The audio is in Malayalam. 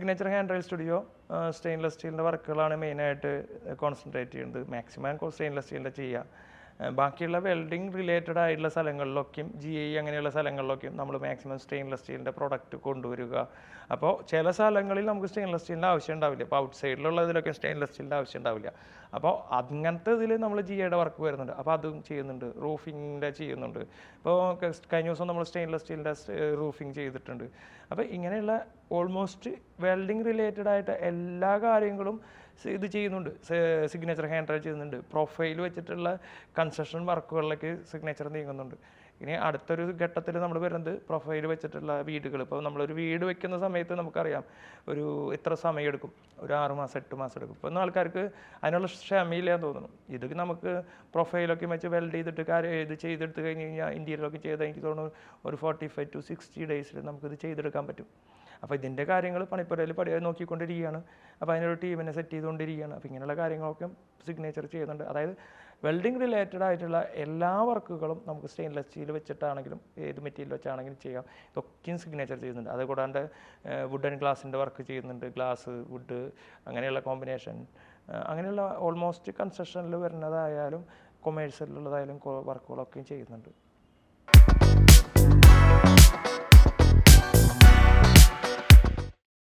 Signature hand rail studio stainless സ്റ്റീലിൻ്റെ വർക്കുകളാണ് മെയിനായിട്ട് കോൺസെൻട്രേറ്റ് ചെയ്യുന്നത്. മാക്സിമം സ്റ്റെയിൻലെസ് സ്റ്റീലിൻ്റെ ചെയ്യുക. ബാക്കിയുള്ള വെൽഡിങ് റിലേറ്റഡ് ആയിട്ടുള്ള സ്ഥലങ്ങളിലൊക്കെയും GI അങ്ങനെയുള്ള സ്ഥലങ്ങളിലൊക്കെയും നമ്മൾ മാക്സിമം സ്റ്റെയിൻലെസ് സ്റ്റീലിൻ്റെ പ്രൊഡക്റ്റ് കൊണ്ടുവരിക. അപ്പോൾ ചില സ്ഥലങ്ങളിൽ നമുക്ക് സ്റ്റെയിൻലെസ് സ്റ്റീലിൻ്റെ ആവശ്യം ഉണ്ടാവില്ല. ഇപ്പോൾ ഔട്ട് സൈഡിലുള്ള ഇതിലൊക്കെ സ്റ്റെയിൻലെസ് സ്റ്റീലിൻ്റെ ആവശ്യം ഉണ്ടാവില്ല. അപ്പോൾ അങ്ങനത്തെ ഇതിൽ നമ്മൾ GIയുടെ വർക്ക് വരുന്നുണ്ട്. അപ്പോൾ അതും ചെയ്യുന്നുണ്ട്. റൂഫിങ്ങിൻ്റെ ചെയ്യുന്നുണ്ട്. ഇപ്പോൾ കഴിഞ്ഞ ദിവസം നമ്മൾ സ്റ്റെയിൻലെസ് സ്റ്റീലിൻ്റെ റൂഫിങ് ചെയ്തിട്ടുണ്ട്. അപ്പോൾ ഇങ്ങനെയുള്ള ഓൾമോസ്റ്റ് വെൽഡിങ് റിലേറ്റഡ് ആയിട്ട് എല്ലാ കാര്യങ്ങളും ഇത് ചെയ്യുന്നുണ്ട്. സിഗ്നേച്ചർ ഹാൻഡ് റെയിൽ ചെയ്യുന്നുണ്ട്. പ്രൊഫൈൽ വെച്ചിട്ടുള്ള കൺസ്ട്രക്ഷൻ വർക്കുകളിലേക്ക് സിഗ്നേച്ചർ നീങ്ങുന്നുണ്ട്. ഇനി അടുത്തൊരു ഘട്ടത്തിൽ നമ്മൾ വരുന്നത് പ്രൊഫൈൽ വെച്ചിട്ടുള്ള വീടുകൾ. ഇപ്പോൾ നമ്മളൊരു വീട് വെക്കുന്ന സമയത്ത് നമുക്കറിയാം ഒരു ഇത്ര സമയം എടുക്കും, ഒരു 6 മാസം 8 മാസം എടുക്കും. ഇപ്പോൾ ആൾക്കാർക്ക് അതിനുള്ള ക്ഷമയില്ലാന്ന് തോന്നുന്നു. ഇത് നമുക്ക് പ്രൊഫൈലൊക്കെ വെച്ച് വെൽഡ് ചെയ്തിട്ട് ഇത് ചെയ്തെടുത്ത് കഴിഞ്ഞ് കഴിഞ്ഞാൽ ഇൻറ്റീരിയറൊക്കെ ചെയ്താൽ എനിക്ക് തോന്നുന്നു ഒരു 45 to 60 ഡേയ്സിൽ നമുക്കിത് ചെയ്തെടുക്കാൻ പറ്റും. അപ്പോൾ ഇതിൻ്റെ കാര്യങ്ങൾ പണിപ്പുരയിൽ നോക്കിക്കൊണ്ടിരിക്കുകയാണ്. അപ്പോൾ അതിനൊരു ടീമിനെ സെറ്റ് ചെയ്തുകൊണ്ടിരിക്കുകയാണ്. അപ്പോൾ ഇങ്ങനെയുള്ള കാര്യങ്ങളൊക്കെ സിഗ്നേച്ചർ ചെയ്യുന്നുണ്ട്. അതായത് വെൽഡിങ് റിലേറ്റഡ് ആയിട്ടുള്ള എല്ലാ വർക്കുകളും നമുക്ക് സ്റ്റെയിൻലെസ് സ്റ്റീൽ വെച്ചിട്ടാണെങ്കിലും ഏത് മെറ്റീരിയൽ വെച്ചാണെങ്കിലും ചെയ്യാം. ഇതൊക്കെയും സിഗ്നേച്ചർ ചെയ്യുന്നുണ്ട്. അതുകൂടാണ്ട് വുഡ് ആൻഡ് ഗ്ലാസിൻ്റെ വർക്ക് ചെയ്യുന്നുണ്ട്. ഗ്ലാസ്, വുഡ് അങ്ങനെയുള്ള കോമ്പിനേഷൻ, അങ്ങനെയുള്ള ഓൾമോസ്റ്റ് കൺസ്ട്രക്ഷനിൽ വരുന്നതായാലും കൊമേഴ്സ്യലിലുള്ളതായാലും വർക്കുകളൊക്കെയും ചെയ്യുന്നുണ്ട്.